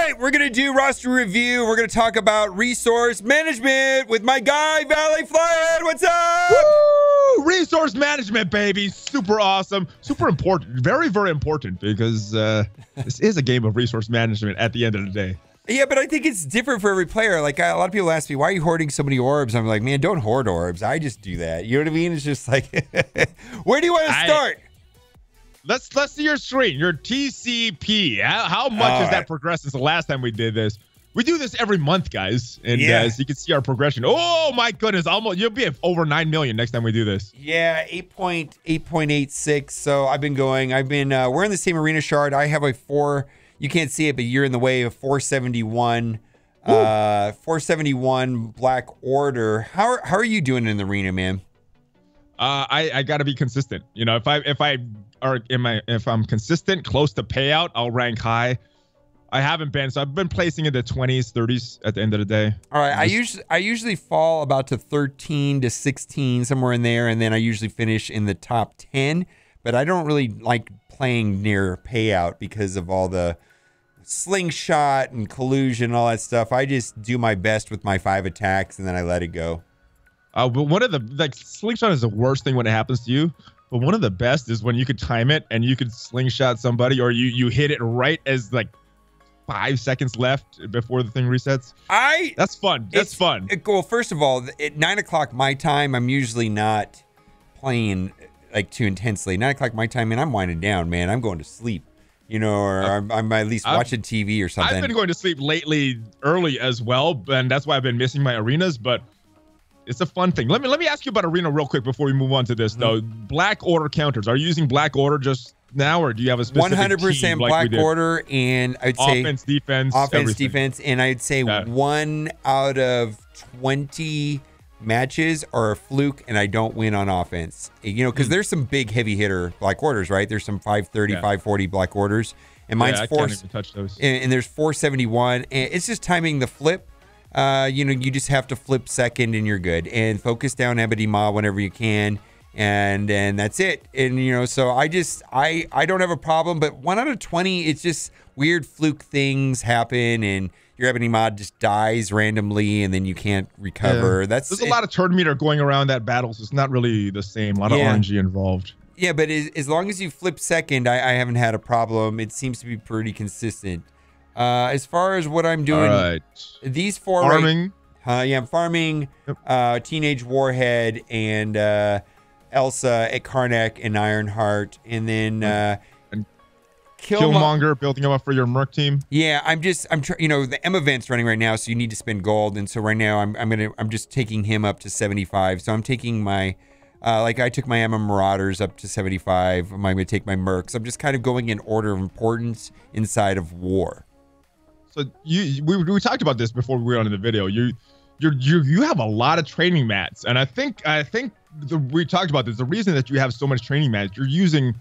right, we're going to do roster review. We're going to talk about resource management with my guy, ValleyFlyin. What's up? Woo! Resource management, baby. Super awesome. Super important. Very, very important because this is a game of resource management at the end of the day. Yeah, but I think it's different for every player. Like, a lot of people ask me, why are you hoarding so many orbs? I'm like, man, don't hoard orbs. I just do that. You know what I mean? It's just like, where do you want to start? Let's see your screen, your TCP. How much has that progressed since the last time we did this? We do this every month, guys, and so you can see our progression. Oh my goodness, almost you'll be at over 9 million next time we do this. Yeah, 8.86. So I've been going. We're in the same arena shard. I have a 4. You can't see it, but you're in the way of 471. 471 Black Order. How are you doing in the arena, man? I got to be consistent. You know, if I'm consistent, close to payout, I'll rank high. I haven't been, so I've been placing in the 20s, 30s at the end of the day. All right, I usually fall about to 13 to 16, somewhere in there, and then I usually finish in the top 10. But I don't really like playing near payout because of all the slingshot and collusion, all that stuff. I just do my best with my 5 attacks, and then I let it go. But one of the slingshot is the worst thing when it happens to you. But one of the best is when you could time it and you could slingshot somebody, or you hit it right as like 5 seconds left before the thing resets. That's fun. That's fun. Well, first of all, at 9 o'clock my time, I'm usually not playing like too intensely. 9 o'clock my time, and I'm winding down, man. I'm going to sleep, you know, or I'm at least watching TV or something. I've been going to sleep lately early as well, and that's why I've been missing my arenas. But it's a fun thing. Let me ask you about arena real quick before we move on to this though. Black Order counters. Are you using Black Order just now, or do you have a specific 100% Black Order, and I'd say offense, defense, defense, and I'd say 1 out of 20 matches are a fluke, and I don't win on offense. You know, because there's some big heavy hitter Black Orders, right? There's some 530, 540 Black Orders, and mine's I can't even touch those. And there's 471, and it's just timing the flip. You know, you just have to flip second and you're good, and focus down Ebony Maw whenever you can, and that's it. And you know, so I don't have a problem, but 1 out of 20, it's just weird fluke things happen, and your Ebony Maw just dies randomly, and then you can't recover. There's a lot of turn meter going around that battle, so it's not really the same. A lot of RNG involved. Yeah, but as long as you flip second, I haven't had a problem. It seems to be pretty consistent. As far as what I'm doing, these 4 farming. I'm farming Teenage Warhead and Elsa at Karnak and Ironheart, and then and Killmonger building them up for your Merc team. Yeah, you know, the M event's running right now, so you need to spend gold, and so right now I'm just taking him up to 75. So I'm taking my I took my Marauders up to 75. I'm going to take my Mercs. I'm just kind of going in order of importance inside of war. So we talked about this before we were on the video. You have a lot of training mats, and I think we talked about this. The reason that you have so much training mats, you're using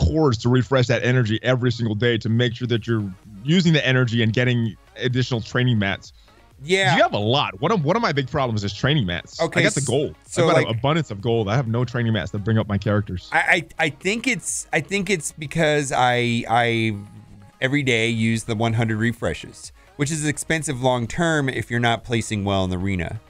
cores to refresh that energy every single day to make sure that you're using the energy and getting additional training mats. Yeah, you have a lot. One of my big problems is training mats. Okay, I got the gold. So I've got an abundance of gold. I have no training mats that bring up my characters. I think it's because I every day use the 100 refreshes, which is expensive long term if you're not placing well in the arena,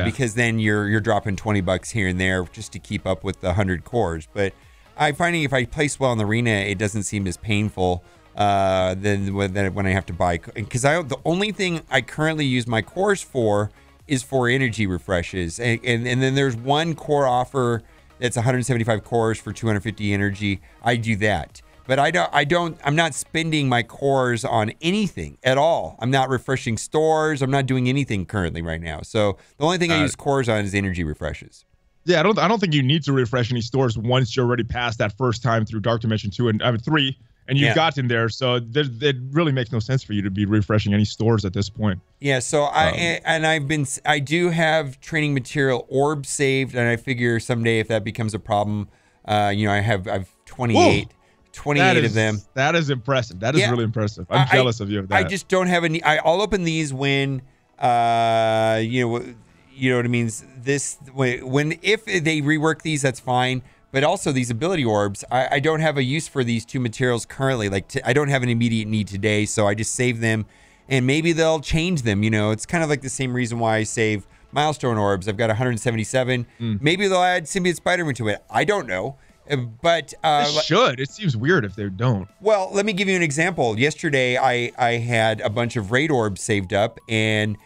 because then you're dropping $20 here and there just to keep up with the 100 cores. But I'm finding if I place well in the arena, it doesn't seem as painful than when I have to buy. Because the only thing I currently use my cores for is for energy refreshes, and then there's one core offer that's 175 cores for 250 energy. I do that. But I'm not spending my cores on anything at all. I'm not refreshing stores. I'm not doing anything currently right now. So the only thing I use cores on is energy refreshes. Yeah, I don't think you need to refresh any stores once you're already past that first time through Dark Dimension 2 and 3, and you've gotten there. So it really makes no sense for you to be refreshing any stores at this point. Yeah, so I do have training material orbs saved, and I figure someday if that becomes a problem, you know, I've 28. Whoa. 28 of them. That is impressive. That is really impressive. I'm jealous of you of that. I just don't have any. I'll open these when, you know what it means. If they rework these, that's fine. But also these ability orbs, I don't have a use for these 2 materials currently. Like I don't have an immediate need today, so I just save them. and maybe they'll change them. You know, it's kind of like the same reason why I save milestone orbs. I've got 177. Maybe they'll add symbiote Spider-Man to it. I don't know. But they should. It seems weird if they don't. Well, let me give you an example. Yesterday, I had a bunch of raid orbs saved up, and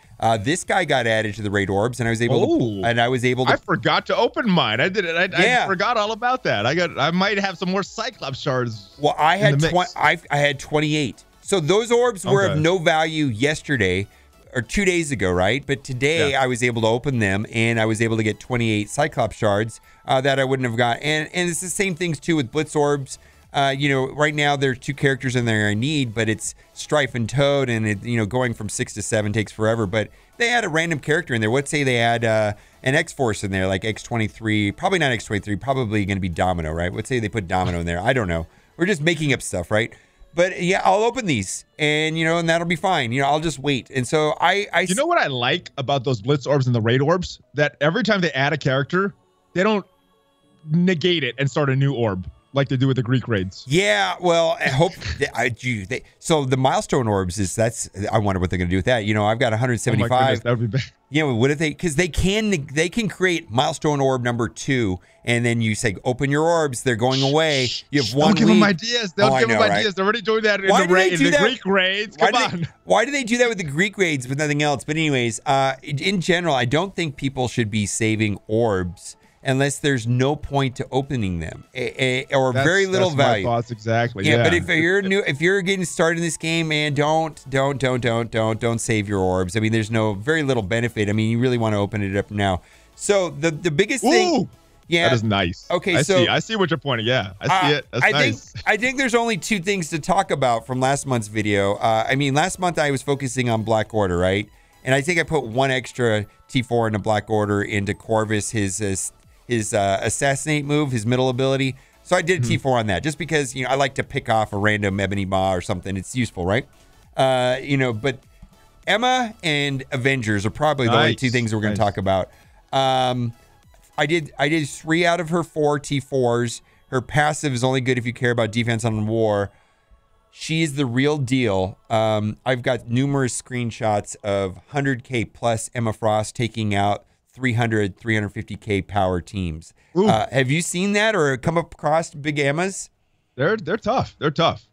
this guy got added to the raid orbs, and I was able to. I forgot to open mine. I did it. I forgot all about that. I might have some more Cyclops shards. Well, I had I had 28. So those orbs were of no value yesterday or 2 days ago, right? But today I was able to open them, and I was able to get 28 Cyclops shards that I wouldn't have got. And it's the same things too with Blitz orbs. You know, right now there are 2 characters in there I need, but it's Strife and Toad, and it, you know, going from 6 to 7 takes forever. But they add a random character in there. Let's say they add an X-Force in there, like X-23. Probably not X-23. Probably going to be Domino, right? Let's say they put Domino in there. I don't know. We're just making up stuff, right? But yeah, I'll open these, and you know, and that'll be fine. You know, I'll just wait. And so you know what I like about those Blitz orbs and the raid orbs? That every time they add a character, they don't negate it and start a new orb like they do with the Greek raids. Yeah, well, I hope so the milestone orbs I wonder what they're gonna do with that. You know, I've got 175. Oh my goodness, that would be bad. Yeah, what if because they can create milestone orb number 2, and then you say open your orbs, they're going away. You have one. Don't give them ideas. Don't give them ideas. They're already doing that in the Greek raids. Come on. Why do they do that with the Greek raids with nothing else? But anyways, in general, I don't think people should be saving orbs unless there's no point to opening them or very little value. My thoughts exactly. Yeah, but if you're getting started in this game, man, don't save your orbs. I mean, there's very little benefit. I mean, you really want to open it up now. So the biggest thing. Yeah, that is nice. Okay, I see what you're pointing. Yeah, I see it. That's nice. I think there's only 2 things to talk about from last month's video. I mean, last month I was focusing on Black Order, right? And I think I put 1 extra T4 into Black Order into Corvus, his assassinate move, his middle ability. So I did a T4 on that just because, you know, I like to pick off a random Ebony Maw or something. It's useful, right? You know, but Emma and Avengers are probably the only 2 things we're going to talk about. I did 3 out of her 4 T4s. Her passive is only good if you care about defense on war. She's the real deal. I've got numerous screenshots of 100K plus Emma Frost taking out 300, 350K power teams. Have you seen that or come across big Emmas? They're tough. They're tough.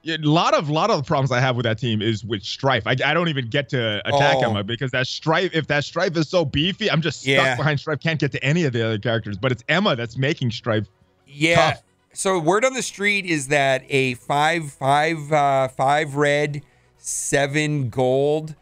A lot of the problems I have with that team is with Strife. I don't even get to attack Emma because if that Strife is so beefy, I'm just stuck behind Strife. Can't get to any of the other characters. But it's Emma that's making Strife tough. So word on the street is that a 5 red, 7 gold,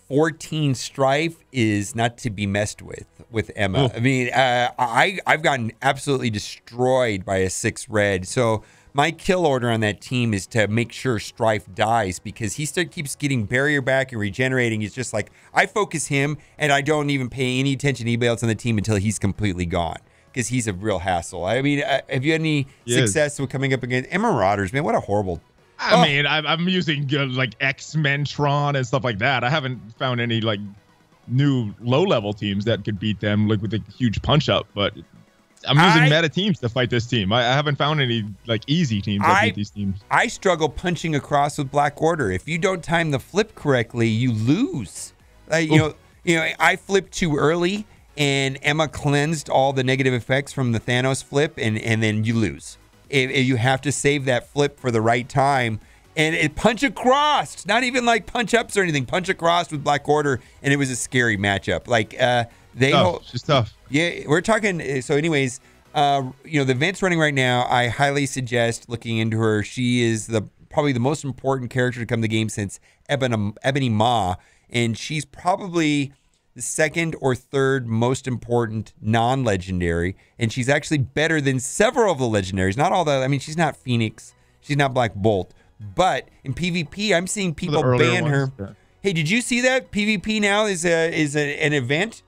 14 Strife is not to be messed with Emma. I mean, I've gotten absolutely destroyed by a 6 red. So my kill order on that team is to make sure Strife dies because he still keeps getting barrier back and regenerating. It's just like I focus him and I don't even pay any attention to anybody else on the team until he's completely gone because he's a real hassle. I mean, have you had any success with coming up against Marauders? Man, what a horrible. I mean, I'm using like X-Men Tron and stuff like that. I haven't found any like new low-level teams that could beat them like with a huge punch-up, but I'm using meta teams to fight this team. I haven't found any like easy teams that beat these teams. I struggle punching across with Black Order. If you don't time the flip correctly, you lose. You know, I flipped too early, and Emma cleansed all the negative effects from the Thanos flip, and then you lose. You have to save that flip for the right time. And it punch across, not even like punch ups or anything. Punch across with Black Order, and it was a scary matchup. Like she's tough. Yeah, we're talking. So, anyways, you know, the event's running right now. I highly suggest looking into her. She is probably the most important character to come to the game since Ebony Maw, and she's probably the 2nd or 3rd most important non-legendary, and she's actually better than several of the legendaries. Not all the. I mean, she's not Phoenix. She's not Black Bolt. But in PvP, I'm seeing people ban her. Yeah. Hey, did you see that? PvP now is an event?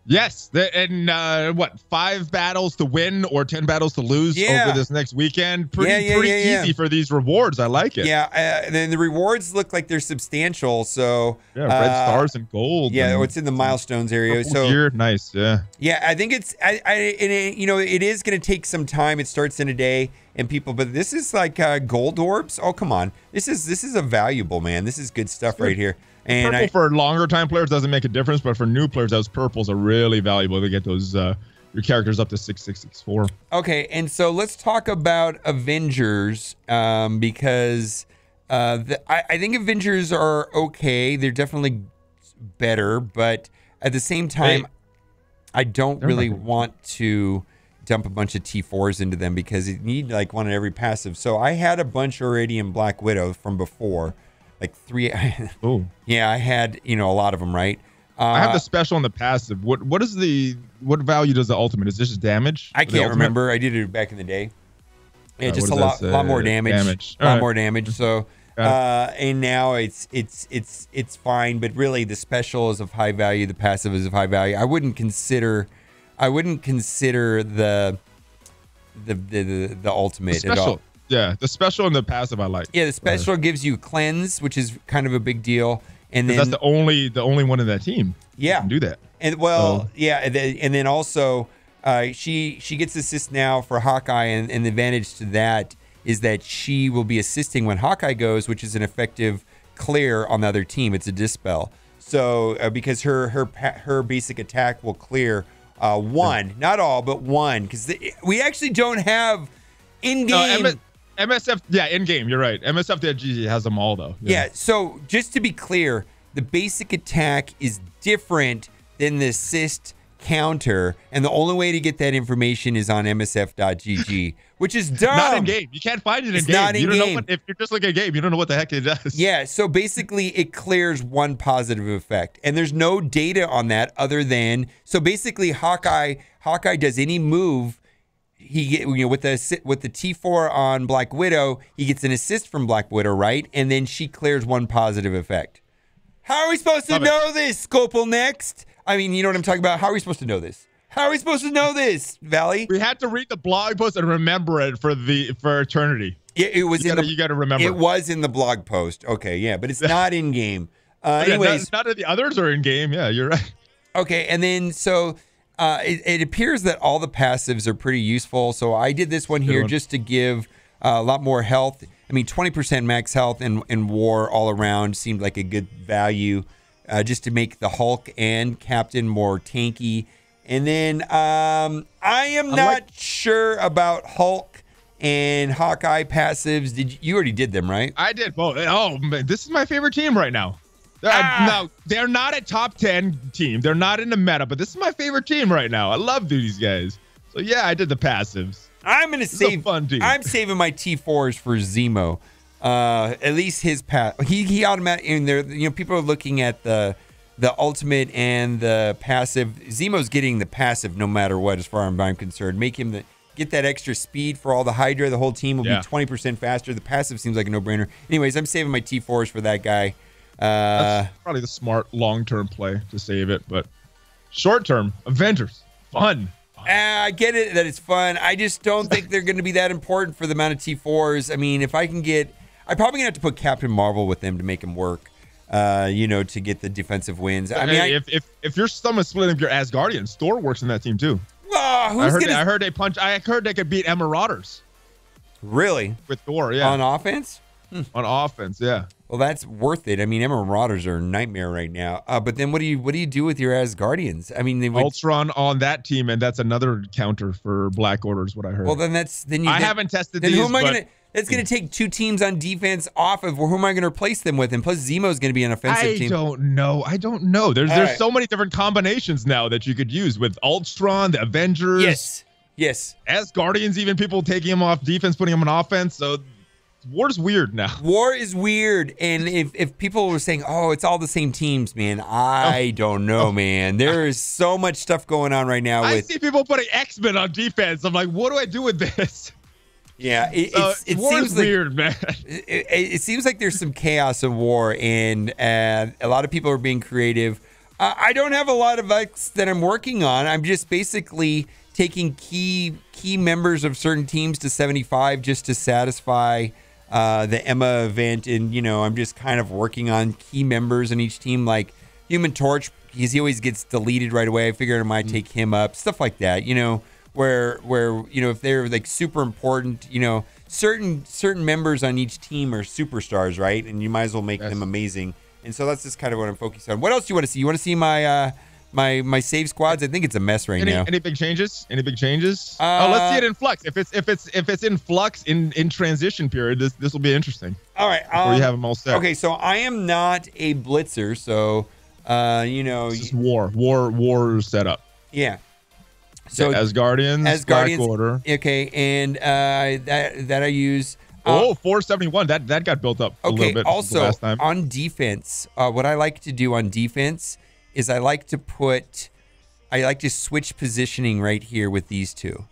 Yes. And 5 battles to win or 10 battles to lose over this next weekend? Pretty easy for these rewards. I like it. Yeah. And then the rewards look like they're substantial. So red stars and gold. Yeah, it's in the milestones area. So nice. Yeah. Yeah, I think it's you know, it is going to take some time. It starts in a day. and people, but this is like gold orbs. Oh, come on. This is a valuable, man. This is good stuff right here. And purple for longer time players doesn't make a difference, but for new players, those purples are really valuable to get those your characters up to 6664. Okay, and so let's talk about Avengers because I think Avengers are okay. They're definitely better, but at the same time, I don't really want to dump a bunch of T4s into them because you need like one in every passive. So I had a bunch already in Black Widow from before, like 3. Oh, yeah, I had a lot of them, right? I have the special and the passive. What value does the ultimate? Is this just damage? I can't remember. I did it back in the day. Yeah, just a lot more damage. A lot more damage. So and now it's fine, but really the special is of high value, the passive is of high value. I wouldn't consider the ultimate special, at all. Yeah, the special and the passive I like. Yeah, the special gives you cleanse, which is kind of a big deal. And then that's the only one in that team. Yeah, can do that. And yeah, and then also she gets assist now for Hawkeye, and the advantage to that is that she will be assisting when Hawkeye goes, which is an effective clear on the other team. It's a dispel. So because her basic attack will clear one, not all, but one, because we actually don't have in-game. MSF, yeah, in-game, you're right. MSF has them all, though. Yeah, so just to be clear, the basic attack is different than the assist counter, and the only way to get that information is on msf.gg, which is dumb. Not in-game. You can't find it in-game. Not in-game. If you're just looking at game, you don't know what the heck it does. Yeah, so basically it clears one positive effect, and there's no data on that other than, so basically Hawkeye does any move, he get with the T4 on Black Widow, he gets an assist from Black Widow, right? And then she clears one positive effect. How are we supposed to know this, Scopel Next? I mean, you know what I'm talking about? How are we supposed to know this? How are we supposed to know this, Valley? We had to read the blog post and remember it for eternity. Yeah, it was you got to remember. It was in the blog post. Okay, yeah, but it's not in game. Anyways, none of the others are in game. Yeah, you're right. Okay, and then so it appears that all the passives are pretty useful. So I did this one here just to give a lot more health. I mean, 20% max health and war all around seemed like a good value, just to make the Hulk and Captain more tanky. And then I am not sure about Hulk and Hawkeye passives. You already did them, right? I did both. Oh, man, this is my favorite team right now. No, they're not a top 10 team. They're not in the meta, but this is my favorite team right now. I love these guys. So yeah, I did the passives. I'm gonna save. Fun team. I'm saving my T4s for Zemo. At least his pass. He automatic in there. You know, people are looking at the ultimate and the passive. Zemo's getting the passive no matter what, as far as I'm concerned. Make him get that extra speed for all the Hydra. The whole team will be 20% faster. The passive seems like a no-brainer. Anyways, I'm saving my T4s for that guy. That's probably the smart long-term play to save it, but short-term, Avengers, fun. I get it that it's fun. I just don't think they're going to be that important for the amount of T4s. I mean, if I can get, I'm probably going to have to put Captain Marvel with them to make him work, to get the defensive wins. I mean, if you're someone splitting up your Asgardians, Thor works in that team too. I heard they could beat Marauders. Really? With Thor, yeah. On offense? On offense, yeah. Well, that's worth it. I mean, Marauders are a nightmare right now. But then what do you do with your Asgardians? I mean, Ultron on that team, and that's another counter for Black Order is what I heard. Well, then I haven't tested these. Who am I gonna? It's going to take two teams on defense off of. Who am I going to replace them with? And plus, Zemo's going to be an offensive team. I don't know. There's so many different combinations now that you could use with Ultron, the Avengers. Yes. Asgardians, even people taking him off defense, putting him on offense. So War's weird now. War is weird, and if people were saying, "Oh, it's all the same teams," man, I don't know, man. There is so much stuff going on right now. I see people putting X-Men on defense. I'm like, what do I do with this? Yeah, it seems weird, man. It seems like there's some chaos in War, and a lot of people are being creative. I don't have a lot of X that I'm working on. I'm just basically taking key members of certain teams to 75 just to satisfy the Emma event, and I'm just kind of working on key members in each team, like Human Torch, because he always gets deleted right away. I figured I might take him up, stuff like that, where if they're like super important, certain members on each team are superstars, right? And you might as well make them amazing. And so that's just kind of what I'm focused on. What else do you want to see? You want to see my my save squads? I think it's a mess right now. Any big changes? Let's see it in flux. If it's in flux in transition period, this will be interesting. All right. Before you have them all set. Okay, so I am not a blitzer, so it's just war setup. Yeah. So Asgardians, Black Order. Okay, and that I use. 471. That got built up a little bit. Also last time. On defense, what I like to do on defense is I like to switch positioning right here with these two.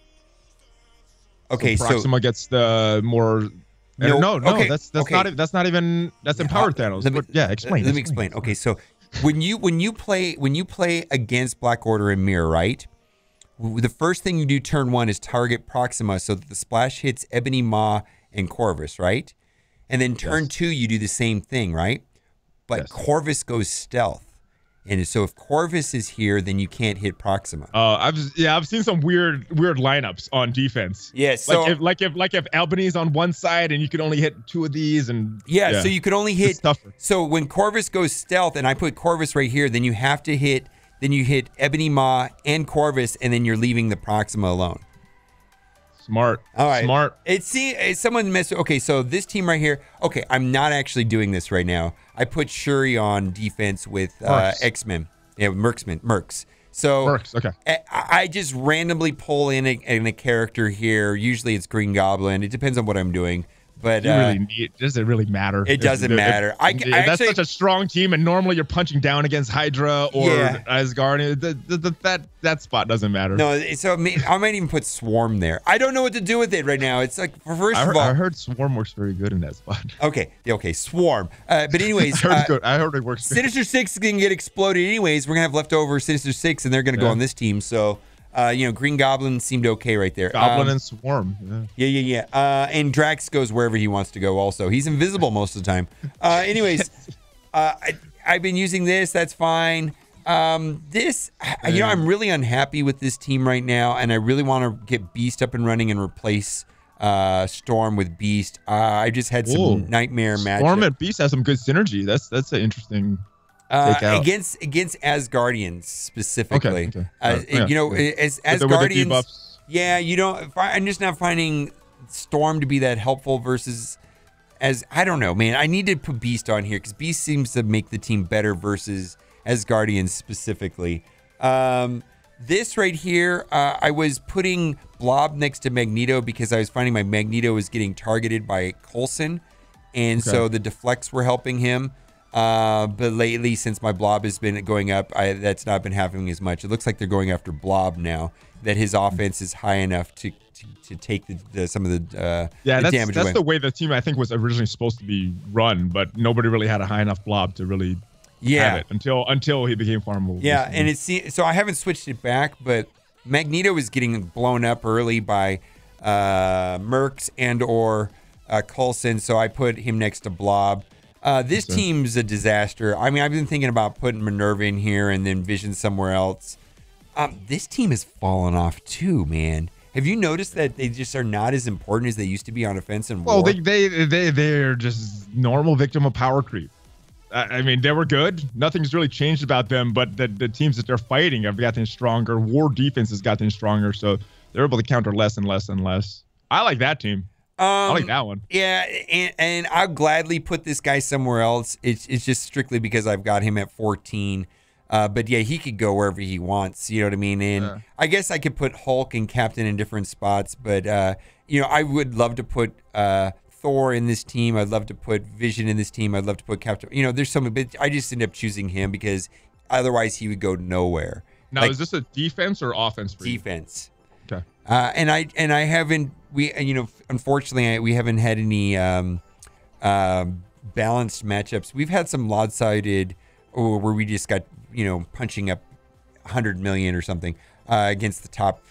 Okay, so Proxima gets the more. No, okay, that's not even empowered Thanos. Explain. Let me explain. Okay, so when you play against Black Order and Mirror, right? The first thing you do turn 1 is target Proxima so that the splash hits Ebony Maw and Corvus, right? And then turn 2 you do the same thing, right? But Corvus goes stealth. And so if Corvus is here, then you can't hit Proxima. I've seen some weird lineups on defense. Yes. So if Albany's on one side and you could only hit 2 of these and so you could only hit. So when Corvus goes stealth and I put Corvus right here, then you have to hit. Then you hit Ebony Maw and Corvus, and then you're leaving the Proxima alone. Smart. All right. Smart. Someone messed. Okay, so this team right here. Okay, I'm not actually doing this right now. I put Shuri on defense with X-Men. Yeah, Mercs. So Mercs. Okay. I just randomly pull in a character here. Usually it's Green Goblin. It depends on what I'm doing. But does it really matter? It doesn't matter. That's such a strong team, and normally you're punching down against Hydra or Asgardian. That spot doesn't matter. No, so I might even put Swarm there. I don't know what to do with it right now. It's like I heard Swarm works very good in that spot. Okay, Swarm. But anyways, I heard it works. Sinister Six is gonna get exploded anyways. We're gonna have leftover Sinister Six, and they're gonna go on this team. So. Green Goblin seemed okay right there. Goblin and Swarm. Yeah. And Drax goes wherever he wants to go also. He's invisible most of the time. Anyways, I've been using this. That's fine. I'm really unhappy with this team right now, and I really want to get Beast up and running and replace Storm with Beast. I just had some nightmare matchups. Storm and Beast has some good synergy. That's an interesting... against Asgardians specifically. Okay. As Asgardians, I'm just not finding Storm to be that helpful versus I don't know, man. I need to put Beast on here because Beast seems to make the team better versus Asgardians specifically. This right here, I was putting Blob next to Magneto because I was finding my Magneto was getting targeted by Coulson, and so the deflects were helping him. But lately, since my Blob has been going up, that's not been happening as much. It looks like they're going after Blob now, that his offense is high enough to take some of the damage away. That's the way the team, I think, was originally supposed to be run, but nobody really had a high enough Blob to really have it until he became farmable. Yeah, and so I haven't switched it back, but Magneto is getting blown up early by Mercs and or Coulson, so I put him next to Blob. This team's a disaster. I mean, I've been thinking about putting Minerva in here and then Vision somewhere else. This team has fallen off too, man. Have you noticed that they just are not as important as they used to be on offense and war? Well, they're just normal victim of power creep. I mean, they were good. Nothing's really changed about them, but the teams that they're fighting have gotten stronger. War defense has gotten stronger, so they're able to counter less and less and less. I like that team. I like that one. Yeah, and I'll gladly put this guy somewhere else. It's just strictly because I've got him at 14. But yeah, he could go wherever he wants. You know what I mean? And I guess I could put Hulk and Captain in different spots. But, I would love to put Thor in this team. I'd love to put Vision in this team. I'd love to put Captain. There's some, but I just end up choosing him because otherwise he would go nowhere. Now, is this a defense or offense for you? Defense. Okay. And I haven't, unfortunately, we haven't had any balanced matchups. We've had some lopsided where we just got, punching up 100 million or something against the top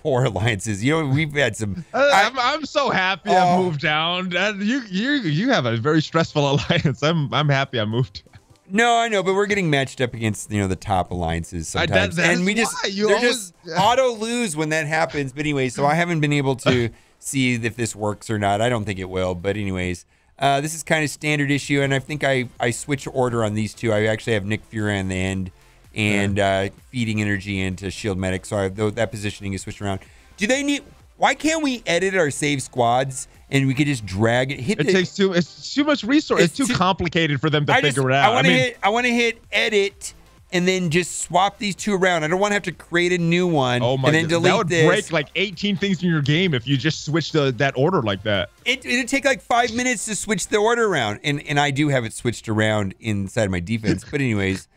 4 alliances. We've had some. I'm so happy I moved down. You have a very stressful alliance. I'm happy I moved. No, I know, but we're getting matched up against the top alliances sometimes, and we just auto lose when that happens. But anyway, so I haven't been able to see if this works or not. I don't think it will, but anyways, this is kind of standard issue, and I think I switch order on these two. I actually have Nick Fury on the end and feeding energy into Shield Medic, so that positioning is switched around. Do they need? Why can't we edit our save squads and we could just drag it? It's too much resource. It's too complicated for them to figure it out. I want to hit edit and then just swap these two around. I don't want to have to create a new one and then delete that would this. break like 18 things in your game if you just switch that order like that. It'd take like 5 minutes to switch the order around, and I do have it switched around inside my defense. But anyways.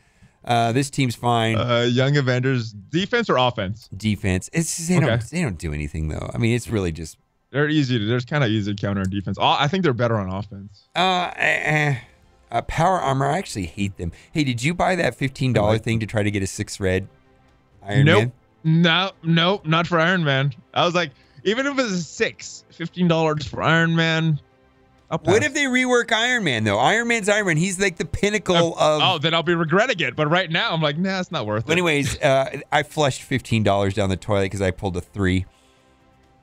This team's fine. Young Avengers, defense or offense? Defense. It's just, they don't do anything though. I mean, it's really just they're kind of easy to counter on defense. I think they're better on offense. Power armor. I actually hate them. Hey, did you buy that $15 thing to try to get a 6 red Iron Man? Nope, not for Iron Man. I was like, even if it's a $15 for Iron Man. What if they rework Iron Man, though? Iron Man's Iron Man. He's like the pinnacle of... Oh, then I'll be regretting it. But right now, I'm like, nah, it's not worth it. Anyways, I flushed $15 down the toilet because I pulled a 3.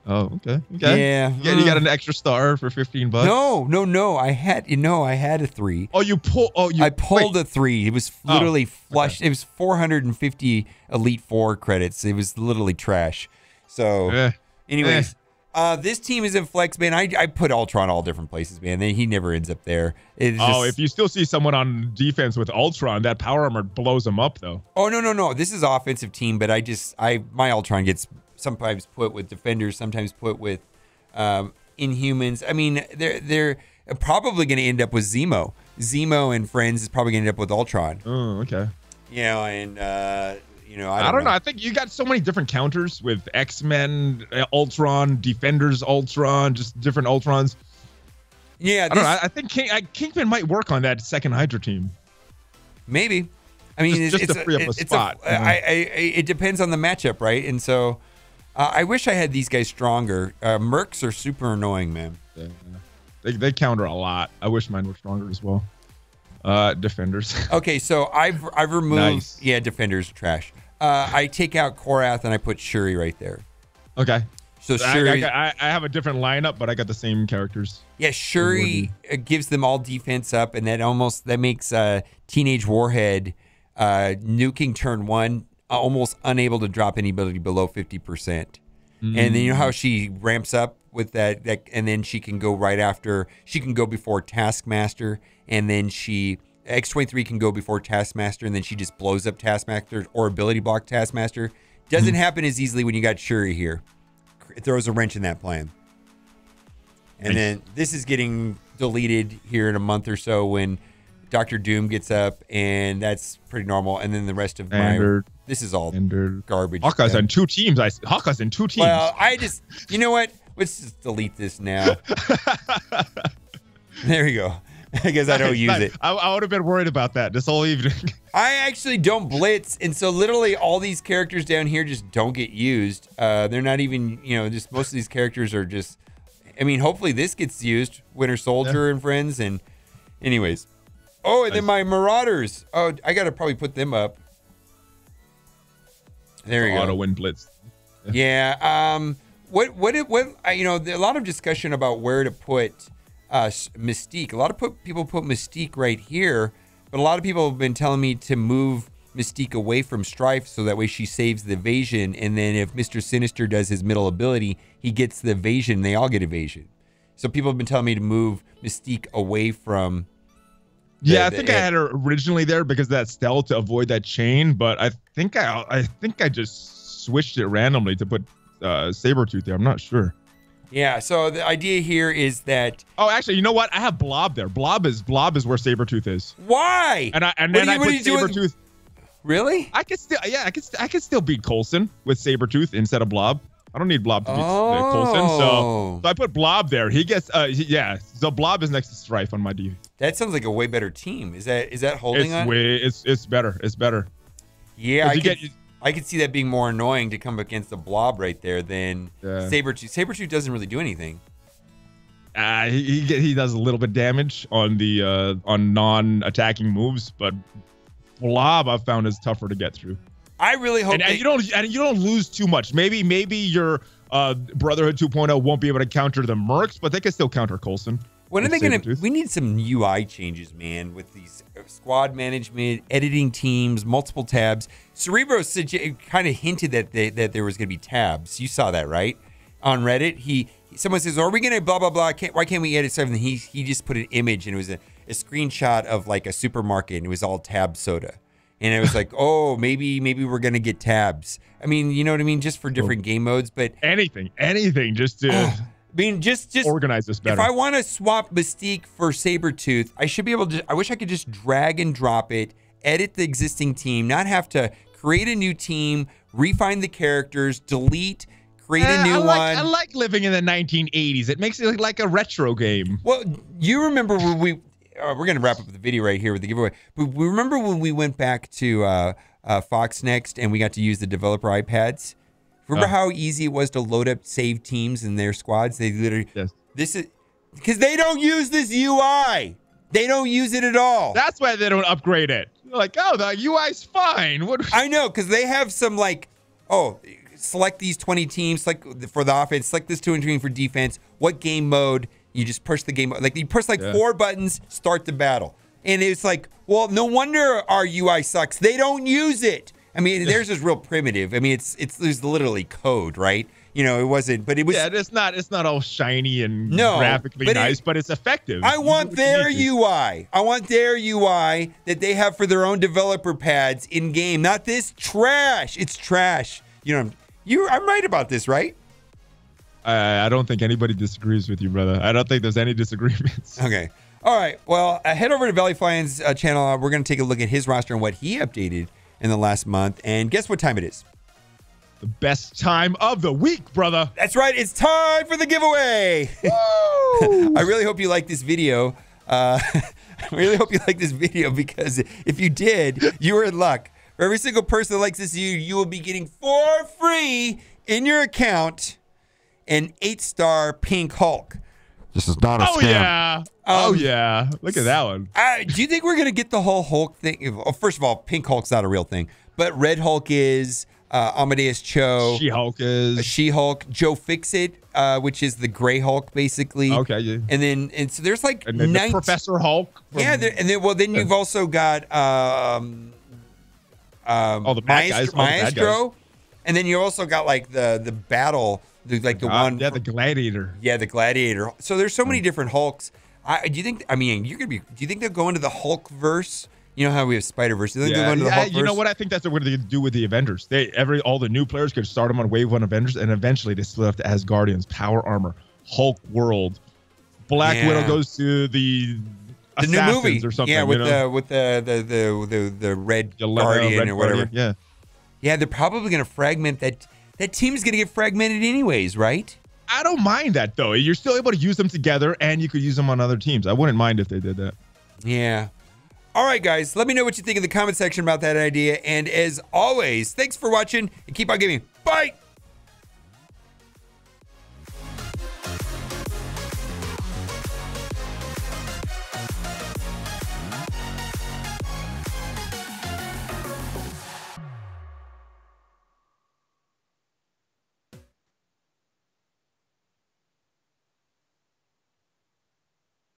Oh, okay. Yeah. You got an extra star for $15. No. I had a 3. I pulled a 3. It was literally flushed. Okay. It was 450 Elite 4 credits. It was literally trash. So, anyways... this team is in flex, man. I put Ultron all different places, man. He never ends up there. If you still see someone on defense with Ultron, that power armor blows him up, though. Oh, no. This is offensive team, but my Ultron gets sometimes put with defenders, sometimes put with Inhumans. I mean, they're probably going to end up with Zemo. Zemo and friends is probably going to end up with Ultron. Oh, okay. I don't know. I think you got so many different counters with X-Men, Ultron, Defenders, Ultron, just different Ultrons. Yeah, I don't know. I think Kingpin might work on that second Hydra team. Maybe. I mean, just to free up a spot. It depends on the matchup, right? And so, I wish I had these guys stronger. Mercs are super annoying, man. Yeah. They counter a lot. I wish mine were stronger as well. Defenders. Okay, so I've removed. Nice. Yeah, Defenders trash. I take out Korath and I put Shuri right there. Okay. So Shuri. I have a different lineup, but I got the same characters. Yeah, Shuri gives them all defense up, and that makes Teenage Warhead nuking turn 1 almost unable to drop anybody below 50%. And then you know how she ramps up with that, and then she can go right after. She can go before Taskmaster, and then X-23 can go before Taskmaster, and then she just blows up Taskmaster or ability block Taskmaster. Doesn't happen as easily when you got Shuri here. It throws a wrench in that plan. And then this is getting deleted here in a month or so when Dr. Doom gets up, and that's pretty normal. And then the rest of this is all garbage. Hawkeye's on 2 teams. Hawkeye's in 2 teams. Well, you know what? Let's just delete this now. There we go. I guess I don't use it. I would have been worried about that this whole evening. I actually don't blitz, and so literally all these characters down here just don't get used. They're not even, just most of these characters are just. I mean, hopefully this gets used. Winter Soldier and friends, and anyways. Oh, and then my Marauders. Oh, I gotta probably put them up. There you go. Auto win blitz. Yeah. What? A lot of discussion about where to put. Mystique. A lot of people put Mystique right here, but a lot of people have been telling me to move Mystique away from Strife so that way she saves the evasion, and then if Mr. Sinister does his middle ability, he gets the evasion, they all get evasion. So people have been telling me to move Mystique away from I think I had her originally there because of that stealth to avoid that chain, but I think I just switched it randomly to put Sabretooth there. I'm not sure. Yeah, so the idea here is that. Oh, actually, you know what? I have Blob there. Blob is where Sabretooth is. Why? And then I put Sabretooth. Really? I could still beat Coulson with Sabretooth instead of Blob. I don't need Blob to beat Coulson, so I put Blob there. He gets so Blob is next to Strife on my D. That sounds like a way better team. Is that holding on? It's better. It's better. Yeah, I could see that being more annoying to come against the Blob right there than Sabretooth. Sabretooth doesn't really do anything. He does a little bit damage on the on non-attacking moves, but Blob I've found is tougher to get through. I really hope and you don't lose too much. Maybe your Brotherhood 2.0 won't be able to counter the Mercs, but they can still counter Coulson. When are they gonna? We need some UI changes, man, with these squad management, editing teams, multiple tabs. Cerebro kind of hinted that there was gonna be tabs. You saw that, right? On Reddit, someone says, "Are we gonna blah blah blah? Why can't we edit stuff?" And he just put an image, and it was a screenshot of like a supermarket, and it was all tab soda, and it was like, "Oh, maybe we're gonna get tabs." I mean, you know what I mean, just for different game modes, but anything, just to. I mean, just organize this better. If I want to swap Mystique for Sabretooth, I should be able to. I wish I could just drag and drop it, edit the existing team, not have to create a new team, refine the characters, delete, create a new one. I like living in the 1980s. It makes it like a retro game. Well, you remember when we're going to wrap up the video right here with the giveaway. But we remember when we went back to Fox Next and we got to use the developer iPads? Remember how easy it was to load up save teams in their squads? They literally, this is because they don't use this UI. They don't use it at all. That's why they don't upgrade it. They're like, oh, the UI's fine. I know, because they have some like, select these 20 teams, select for the offense, select this 200 team for defense. What game mode? You just push the game mode. Like you push 4 buttons, start the battle. And it's like, well, no wonder our UI sucks. They don't use it. I mean, theirs is real primitive. I mean, there's literally code, right? You know, it wasn't, but it was. Yeah, it's not all shiny and graphically nice, but it's effective. I want their UI. I want their UI that they have for their own developer pads in game, not this trash. It's trash. You know, I'm right about this, right? I don't think anybody disagrees with you, brother. I don't think there's any disagreements. Okay. All right. Well, head over to ValleyFlyin's channel. We're going to take a look at his roster and what he updated in the last month. And guess what time it is? The best time of the week, brother. That's right. It's time for the giveaway. I really hope you like this video. I really hope you like this video because if you did, you were in luck. For every single person that likes this video, you will be getting for free in your account an 8-star Pink Hulk. This is not a scam. Yeah. Oh, yeah. Look at that one. Do you think we're going to get the whole Hulk thing? Well, first of all, Pink Hulk's not a real thing. But Red Hulk is, Amadeus Cho. She-Hulk is. She-Hulk. Joe Fixit, which is the Gray Hulk, basically. Okay. Yeah. And so there's like and then the Professor Hulk. Yeah. Then you've also got the bad guys. Maestro. And then you also got like the battle. The one, the Gladiator. Yeah, the Gladiator. So there's so many different Hulks. Do you think? I mean, do you think they'll go into the Hulk verse? You know how we have Spider Verse. Do you think they'll go into the Hulk verse? You know what? I think that's what they're going to do with the Avengers. All the new players could start them on Wave 1 Avengers, and eventually they split up to Asgardians, Power Armor, Hulk World. Black Widow goes to the new movie or something. Yeah, with the Red Guardian or whatever. Yeah. Yeah, they're probably going to fragment that. That team is going to get fragmented anyways, right? I don't mind that, though. You're still able to use them together, and you could use them on other teams. I wouldn't mind if they did that. Yeah. All right, guys. Let me know what you think in the comment section about that idea. And as always, thanks for watching, and keep on gaming. Bye!